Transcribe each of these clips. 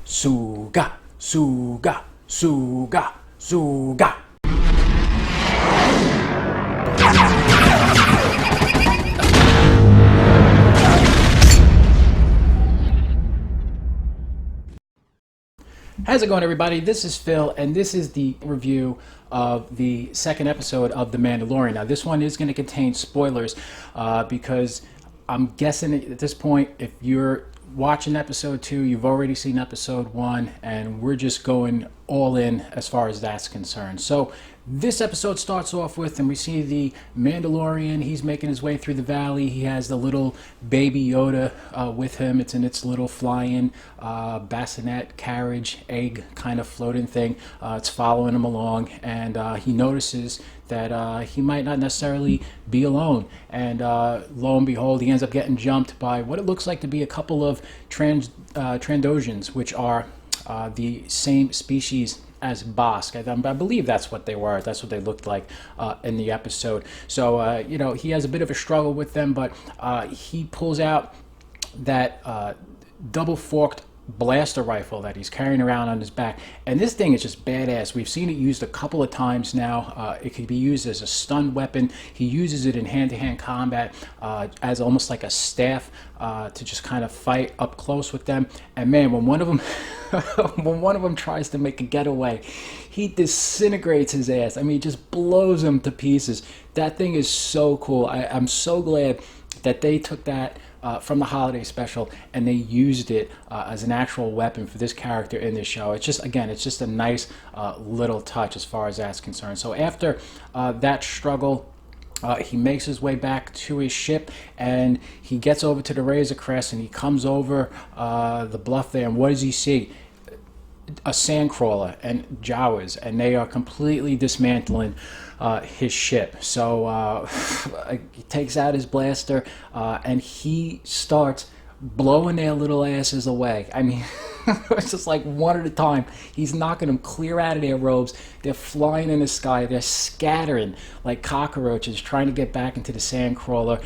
Suga, suga, suga, suga. How's it going, everybody? This is Phil, and this is the review of the second episode of The Mandalorian. Now, this one is going to contain spoilers because I'm guessing at this point, if you're watching episode 2, you've already seen episode 1, and we're just going all in as far as that's concerned. So this episode starts off with, and we see the Mandalorian. He's making his way through the valley. He has the little baby Yoda with him. It's in its little flying bassinet carriage egg kind of floating thing. It's following him along, and he notices that he might not necessarily be alone. And lo and behold, he ends up getting jumped by what it looks like to be a couple of Trandoshan's, which are the same species as Bosk. I believe that's what they were. That's what they looked like in the episode. So, you know, he has a bit of a struggle with them, but he pulls out that double-forked blaster rifle that he's carrying around on his back, and this thing is just badass. We've seen it used a couple of times now. It can be used as a stun weapon. He uses it in hand-to-hand combat as almost like a staff to just kind of fight up close with them. And man, when one of them when one of them tries to make a getaway, he disintegrates his ass. I mean, just blows him to pieces. That thing is so cool. I'm so glad that they took that from the holiday special and they used it as an actual weapon for this character in this show. It's just, again, it's just a nice little touch as far as that's concerned. So after that struggle, he makes his way back to his ship, and he gets over to the Razor Crest, and he comes over the bluff there, and what does he see? A sandcrawler and Jawas, and they are completely dismantling his ship. So he takes out his blaster and he starts blowing their little asses away. I mean, it's just like one at a time. He's knocking them clear out of their robes. They're flying in the sky. They're scattering like cockroaches, trying to get back into the sandcrawler.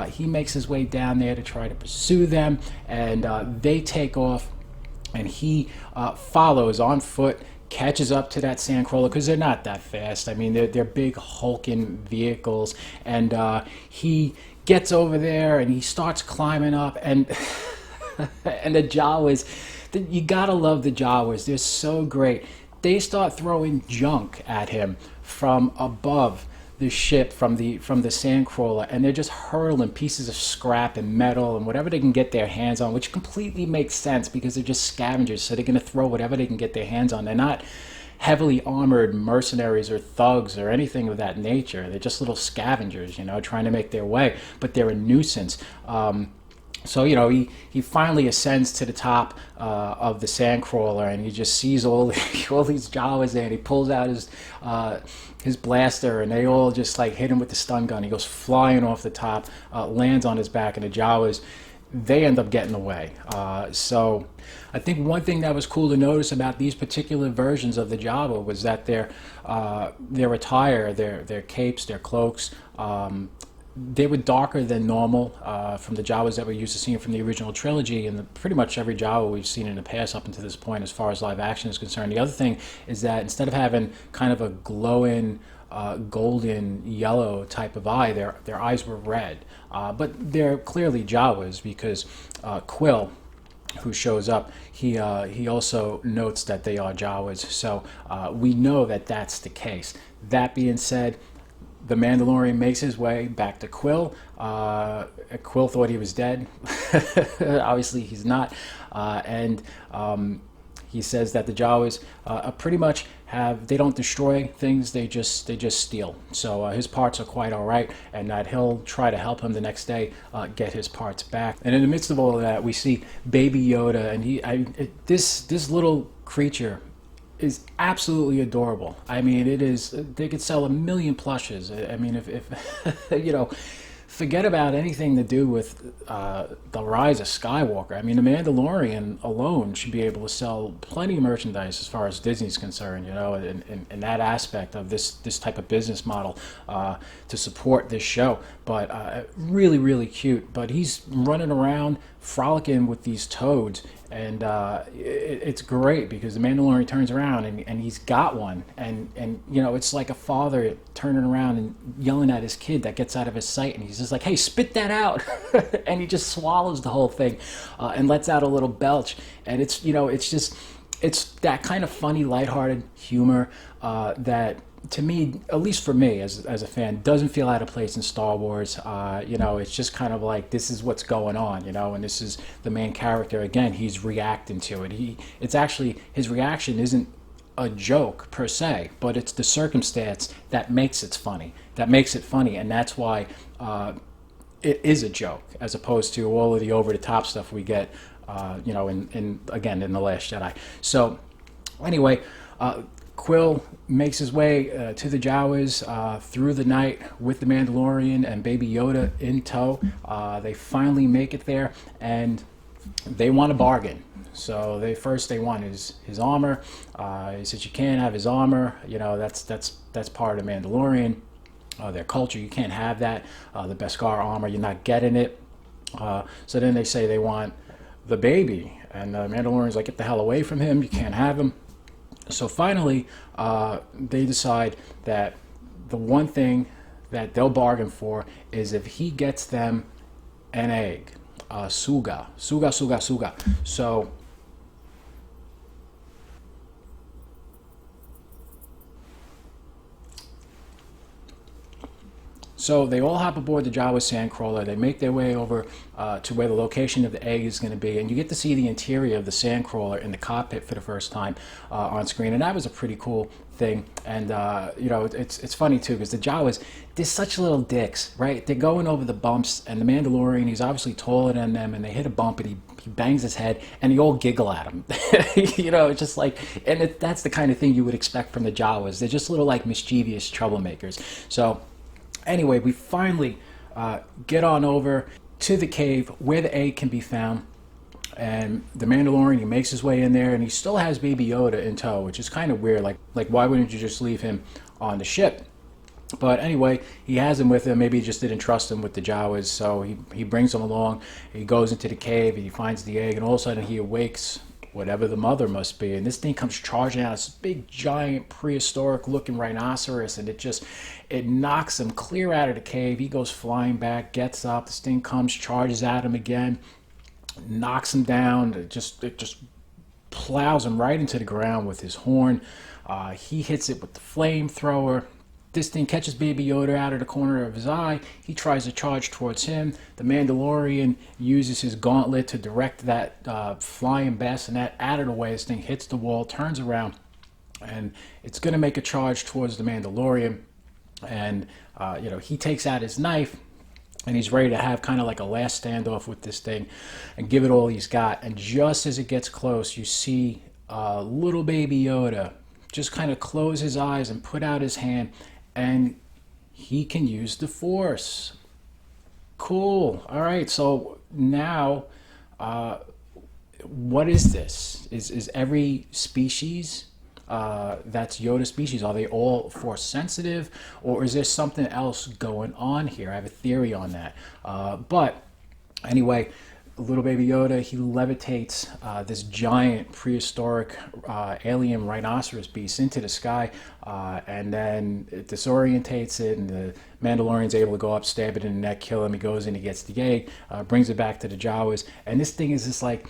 He makes his way down there to try to pursue them, and they take off. And he follows on foot, catches up to that sandcrawler, because they're not that fast. I mean, they're big hulking vehicles, and he gets over there and he starts climbing up, and and the Jawas, you gotta love the Jawas. They're so great. They start throwing junk at him from above the ship, from the sandcrawler, and they're just hurling pieces of scrap and metal and whatever they can get their hands on, which completely makes sense because they're just scavengers, so they're going to throw whatever they can get their hands on. They're not heavily armored mercenaries or thugs or anything of that nature. They're just little scavengers, you know, trying to make their way, but they're a nuisance. So, you know, he finally ascends to the top of the sandcrawler, and he just sees all these Jawas there, and he pulls out his blaster, and they all just like hit him with the stun gun. He goes flying off the top, lands on his back, and the Jawas, they end up getting away. So I think one thing that was cool to notice about these particular versions of the Jawa was that their attire, their capes, their cloaks, they were darker than normal from the Jawas that we're used to seeing from the original trilogy, and pretty much every Jawa we've seen in the past up until this point as far as live action is concerned. The other thing is that instead of having kind of a glowing golden yellow type of eye, their eyes were red. But they're clearly Jawas because Quill, who shows up, he also notes that they are Jawas. So we know that that's the case. That being said, the Mandalorian makes his way back to Quill. Quill thought he was dead. Obviously, he's not. And he says that the Jawas pretty much they don't destroy things. They just steal. So his parts are quite all right, and that he'll try to help him the next day get his parts back. And in the midst of all of that, we see Baby Yoda, and this little creature is absolutely adorable. I mean, it is. They could sell 1 million plushes. I mean, if you know, forget about anything to do with the rise of Skywalker. I mean, the Mandalorian alone should be able to sell plenty of merchandise as far as Disney's concerned, you know, in that aspect of this type of business model to support this show. But really, really cute. But he's running around frolicking with these toads, and it's great because the Mandalorian turns around and he's got one, and you know, it's like a father turning around and yelling at his kid that gets out of his sight, and he's just like, hey, spit that out. And he just swallows the whole thing and lets out a little belch, and it's, you know, it's that kind of funny, lighthearted humor that, to me, at least for me as a fan, doesn't feel out of place in Star Wars. You know, it's just kind of like, this is what's going on, you know, and this is the main character. Again, he's reacting to it. It's actually, his reaction isn't a joke per se, but it's the circumstance that makes it funny. And that's why it is a joke, as opposed to all of the over-the-top stuff we get, you know, in The Last Jedi. So, anyway, Quill makes his way to the Jawas through the night with the Mandalorian and Baby Yoda in tow. They finally make it there, and they want a bargain. So they want his armor. He says, you can't have his armor. You know, that's part of the Mandalorian, their culture. You can't have that. The Beskar armor, you're not getting it. So then they say they want the baby, and the Mandalorian's like, get the hell away from him. You can't have him. So finally, they decide that the one thing that they'll bargain for is if he gets them an egg, suga. So they all hop aboard the Jawa Sandcrawler. They make their way over to where the location of the egg is going to be, and you get to see the interior of the Sandcrawler in the cockpit for the first time on screen, and that was a pretty cool thing. And you know, it's funny too, because the Jawas, they're such little dicks, right? They're going over the bumps, and the Mandalorian, he's obviously taller than them, and they hit a bump, and he bangs his head, and they all giggle at him. You know, it's just like, and that's the kind of thing you would expect from the Jawas. They're just little, like, mischievous troublemakers. So anyway, we finally get on over to the cave where the egg can be found, and the Mandalorian, he makes his way in there, and he still has Baby Yoda in tow, which is kind of weird. Like why wouldn't you just leave him on the ship? But anyway, he has him with him. Maybe he just didn't trust him with the Jawas, so he brings him along. He goes into the cave, and he finds the egg, and all of a sudden he awakes whatever the mother must be, and this thing comes charging out. It's this big, giant, prehistoric looking rhinoceros, and it knocks him clear out of the cave. He goes flying back, gets up. This thing comes, charges at him again, knocks him down. It just plows him right into the ground with his horn. He hits it with the flamethrower. This thing catches Baby Yoda out of the corner of his eye. He tries to charge towards him. The Mandalorian uses his gauntlet to direct that flying bassinet out of the way. This thing hits the wall, turns around, and it's going to make a charge towards the Mandalorian. And you know, he takes out his knife, and he's ready to have kind of like a last standoff with this thing and give it all he's got. And just as it gets close, you see little Baby Yoda just kind of close his eyes and put out his hand, and he can use the Force. Cool. All right, so now what is this? Is every species that's Yoda species, are they all Force sensitive, or is there something else going on here? I have a theory on that. But anyway, little Baby Yoda, he levitates this giant prehistoric alien rhinoceros beast into the sky, and then it disorientates it, and the Mandalorian's able to go up, stab it in the neck, kill him. He goes in, he gets the egg, brings it back to the Jawas, and this thing is just like,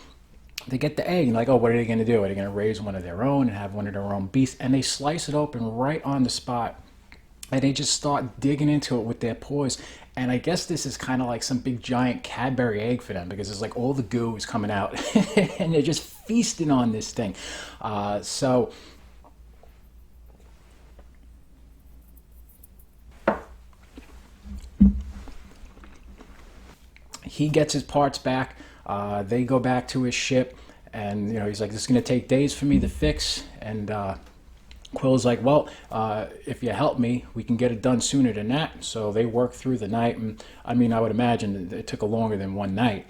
they get the egg, and like, oh, what are they going to do? Are they going to raise one of their own and have one of their own beasts? And they slice it open right on the spot, and they just start digging into it with their paws. And I guess this is kind of like some big giant Cadbury egg for them, because it's like all the goo is coming out and they're just feasting on this thing. So he gets his parts back. They go back to his ship, and you know, he's like, this is going to take days for me to fix. And Quill's like, well, if you help me, we can get it done sooner than that. So they work through the night, and I mean, I would imagine it took longer than one night.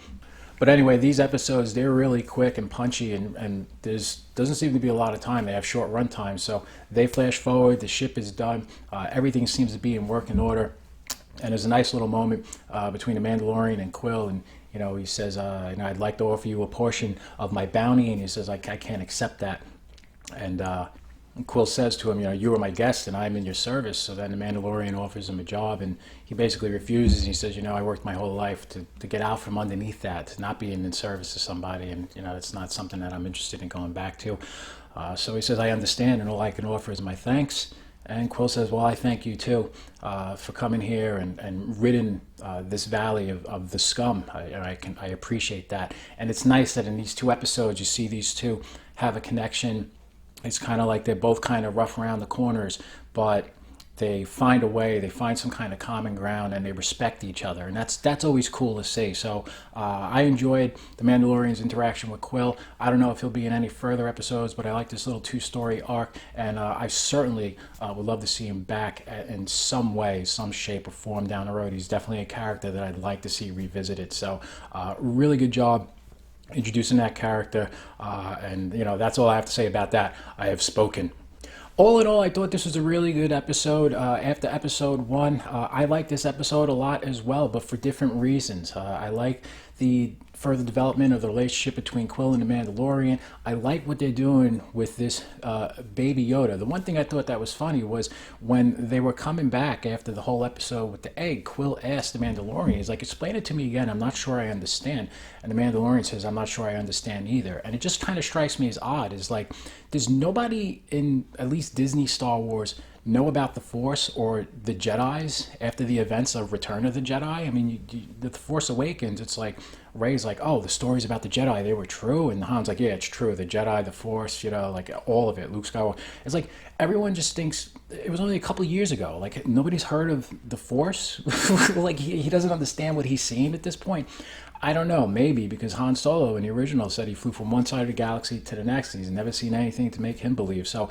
But anyway, these episodes, they're really quick and punchy, and there's doesn't seem to be a lot of time. They have short run times, so they flash forward, the ship is done, everything seems to be in working order. And there's a nice little moment between the Mandalorian and Quill, and he says, I'd like to offer you a portion of my bounty, and he says, I can't accept that. And Quill says to him, you were my guest and I'm in your service. So then the Mandalorian offers him a job, and he basically refuses. He says, I worked my whole life to get out from underneath that, to not being in service to somebody, and it's not something that I'm interested in going back to. So he says, I understand, and all I can offer is my thanks. And Quill says, well, I thank you too for coming here and ridding this valley of the scum. I appreciate that. And it's nice that in these 2 episodes you see these two have a connection. It's kind of like they're both kind of rough around the corners, but they find a way, they find some kind of common ground, and they respect each other. And that's always cool to see. So I enjoyed the Mandalorian's interaction with Quill. I don't know if he'll be in any further episodes, but I like this little 2-story arc, and I certainly would love to see him back in some way, some shape or form down the road. He's definitely a character that I'd like to see revisited. So really good job introducing that character, and that's all I have to say about that. I have spoken. All in all, I thought this was a really good episode. After episode 1, I like this episode a lot as well, but for different reasons. I like the further development of the relationship between Quill and the Mandalorian. I like what they're doing with this baby Yoda. The one thing I thought that was funny was when they were coming back after the whole episode with the egg, Quill asked the Mandalorian, he's like, explain it to me again, I'm not sure I understand. And the Mandalorian says, I'm not sure I understand either. And it just kind of strikes me as odd. It's like, does nobody in at least Disney Star Wars know about the Force or the Jedis after the events of Return of the Jedi? I mean, the Force Awakens, it's like Rey's like, oh, the stories about the Jedi, they were true, and Han's like, yeah, it's true, the Jedi, the Force, like all of it, Luke Skywalker. It's like everyone just thinks it was only a couple of years ago. Like nobody's heard of the Force. Like he doesn't understand what he's seeing at this point. I don't know, maybe because Han Solo in the original said he flew from one side of the galaxy to the next. He's never seen anything to make him believe. So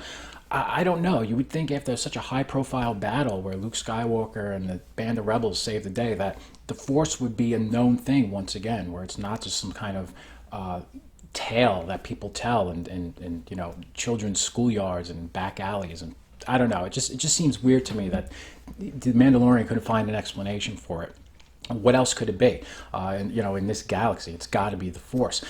I don't know. You would think after such a high-profile battle where Luke Skywalker and the band of rebels saved the day that the Force would be a known thing once again, where it's not just some kind of tale that people tell in children's schoolyards and back alleys. And I don't know. It just seems weird to me that the Mandalorian couldn't find an explanation for it. What else could it be? In this galaxy, it's got to be the Force.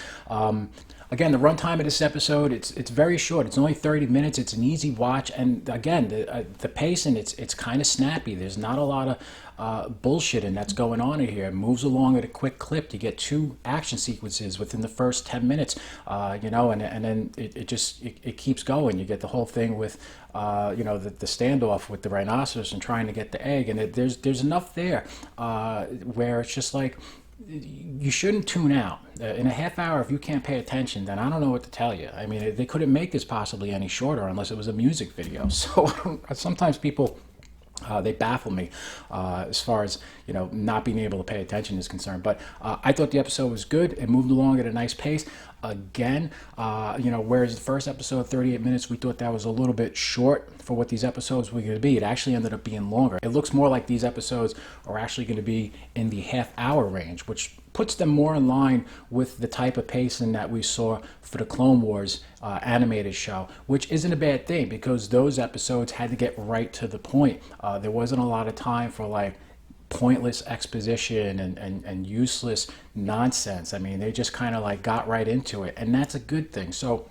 Again, the runtime of this episode, it's very short. It's only 30 minutes. It's an easy watch, and again, the pacing, it's kind of snappy. There's not a lot of bullshitting that's going on in here. It moves along at a quick clip. You get 2 action sequences within the first 10 minutes, and then it keeps going. You get the whole thing with the standoff with the rhinoceros and trying to get the egg, and there's enough there where it's just like, you shouldn't tune out. In a half hour, if you can't pay attention, then I don't know what to tell you. I mean, they couldn't make this possibly any shorter unless it was a music video. So sometimes people, they baffle me as far as, not being able to pay attention is concerned. But I thought the episode was good. It moved along at a nice pace. Again, whereas the first episode, 38 minutes, we thought that was a little bit short for what these episodes were going to be. It actually ended up being longer. It looks more like these episodes are actually going to be in the half-hour range, which puts them more in line with the type of pacing that we saw for the Clone Wars animated show, which isn't a bad thing because those episodes had to get right to the point. There wasn't a lot of time for pointless exposition and useless nonsense. I mean, they just kind of got right into it, and that's a good thing. So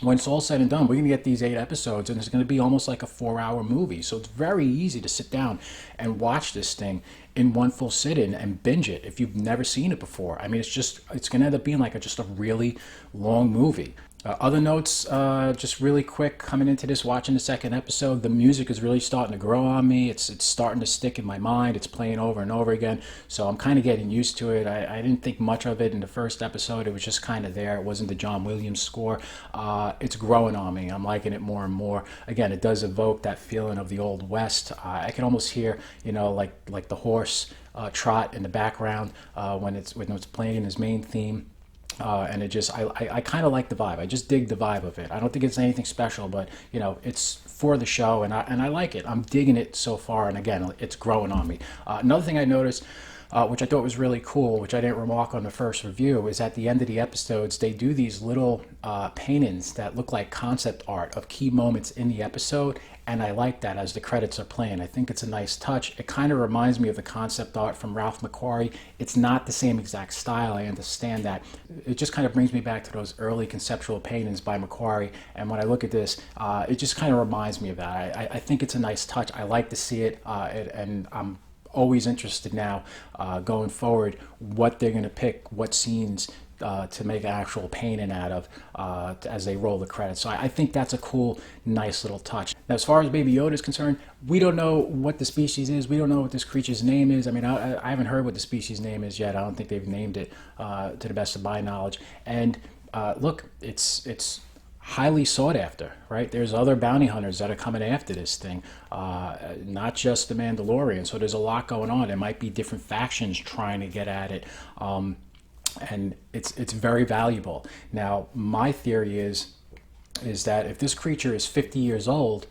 when it's all said and done, we're going to get these 8 episodes, and it's going to be almost like a 4-hour movie. So it's very easy to sit down and watch this thing in one full sit-in and binge it if you've never seen it before. I mean, it's going to end up being just a really long movie. Other notes, just really quick, coming into this, watching the second episode, the music is really starting to grow on me. It's starting to stick in my mind. It's playing over and over again, so I'm kind of getting used to it. I didn't think much of it in the first episode. It was just kind of there. It wasn't the John Williams score. It's growing on me. I'm liking it more and more. Again, it does evoke that feeling of the Old West. I can almost hear, like the horse trot in the background when it's playing his main theme. And I kind of like the vibe. I just dig the vibe of it. I don't think it's anything special, but it's for the show, and I like it. I'm digging it so far, and again, it's growing on me. Another thing I noticed, which I thought was really cool, which I didn't remark on the first review, is at the end of the episodes, they do these little paintings that look like concept art of key moments in the episode. And I like that as the credits are playing. I think it's a nice touch. It kind of reminds me of the concept art from Ralph McQuarrie. It's not the same exact style, I understand that. It just kind of brings me back to those early conceptual paintings by McQuarrie. And when I look at this, it just kind of reminds me of that. I think it's a nice touch. I like to see it, and I'm always interested now going forward what they're going to pick, what scenes to make an actual painting out of as they roll the credits. So I think that's a cool, nice little touch. Now, as far as Baby Yoda is concerned, we don't know what the species is. We don't know what this creature's name is. I mean, I haven't heard what the species name is yet. I don't think they've named it to the best of my knowledge. And look, it's highly sought after, right? There's other bounty hunters that are coming after this thing, not just the Mandalorian. So there's a lot going on. There might be different factions trying to get at it. And it's very valuable. Now, my theory is that if this creature is 50 years old,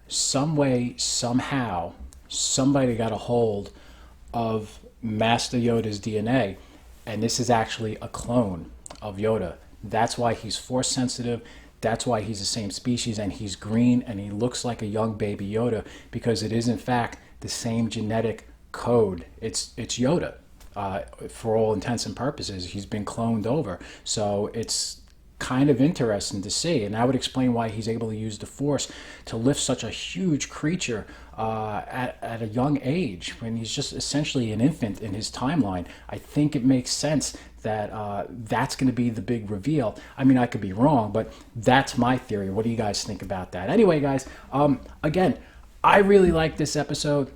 some way, somehow, somebody got a hold of Master Yoda's DNA, and this is actually a clone of Yoda. That's why he's force sensitive. That's why he's the same species, and he's green, and he looks like a young baby Yoda, because it is in fact the same genetic code. It's Yoda. For all intents and purposes, he's been cloned over. So it's kind of interesting to see, and that would explain why he's able to use the Force to lift such a huge creature at a young age, when he's just essentially an infant in his timeline. I think it makes sense that that's going to be the big reveal. I mean, I could be wrong, but that's my theory. What do you guys think about that? Anyway, guys, again, I really like this episode.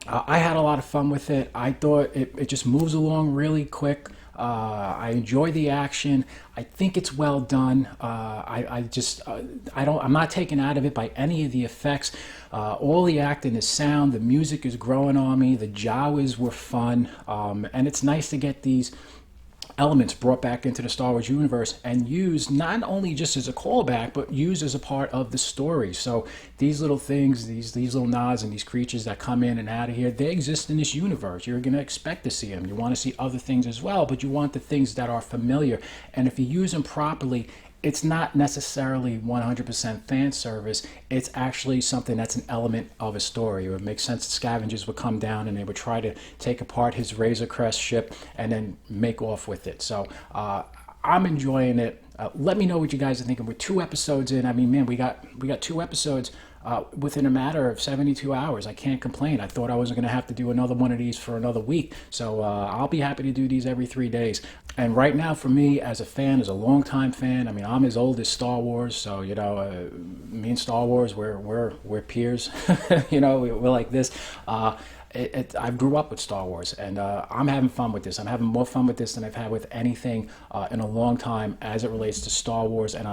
I had a lot of fun with it. I thought it just moves along really quick. I enjoy the action. I think it's well done. I'm not taken out of it by any of the effects. All the acting is sound. The music is growing on me. The Jawas were fun. And it's nice to get these elements brought back into the Star Wars universe and used not only just as a callback, but used as a part of the story. So these little things, these little nods and these creatures that come in and out of here, they exist in this universe. You're going to expect to see them. You want to see other things as well, but you want the things that are familiar. And if you use them properly, it's not necessarily 100% fan service. It's actually something that's an element of a story. It would make sense that scavengers would come down and they would try to take apart his Razor Crest ship and then make off with it. So I'm enjoying it. Let me know what you guys are thinking. We're 2 episodes in. I mean, man, we got 2 episodes within a matter of 72 hours. I can't complain. I thought I wasn't going to have to do another one of these for another week. So I'll be happy to do these every 3 days. And right now, for me, as a fan, as a longtime fan, I mean, I'm as old as Star Wars. So, you know, me and Star Wars, we're peers. You know, we're like this. I grew up with Star Wars, and I'm having fun with this. I'm having more fun with this than I've had with anything in a long time as it relates to Star Wars, and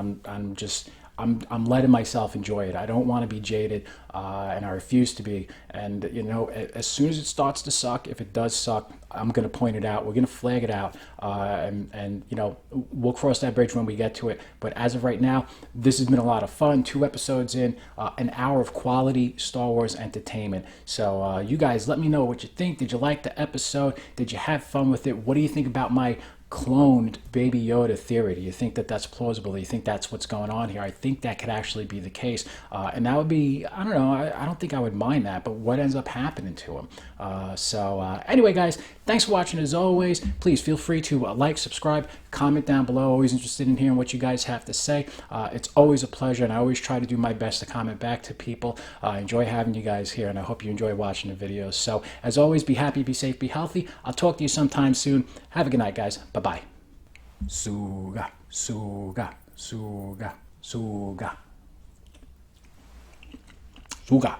I'm letting myself enjoy it. I don't want to be jaded, and I refuse to be. And, you know, as soon as it starts to suck, if it does suck, I'm going to point it out. We're going to flag it out, and you know, we'll cross that bridge when we get to it. But as of right now, this has been a lot of fun. 2 episodes in, an hour of quality Star Wars entertainment. So you guys, let me know what you think. Did you like the episode? Did you have fun with it? What do you think about my cloned Baby Yoda theory? Do you think that that's plausible? Do you think that's what's going on here? I think that could actually be the case, and that would be, I don't know, I don't think I would mind that, but what ends up happening to him? Anyway, guys, thanks for watching. As always, please feel free to like, subscribe, comment down below. Always interested in hearing what you guys have to say. It's always a pleasure, and I always try to do my best to comment back to people. I enjoy having you guys here, and I hope you enjoy watching the videos. So as always, be happy, be safe, be healthy. I'll talk to you sometime soon. Have a good night, guys. Bye-bye. Suga, suga, suga, suga, suga.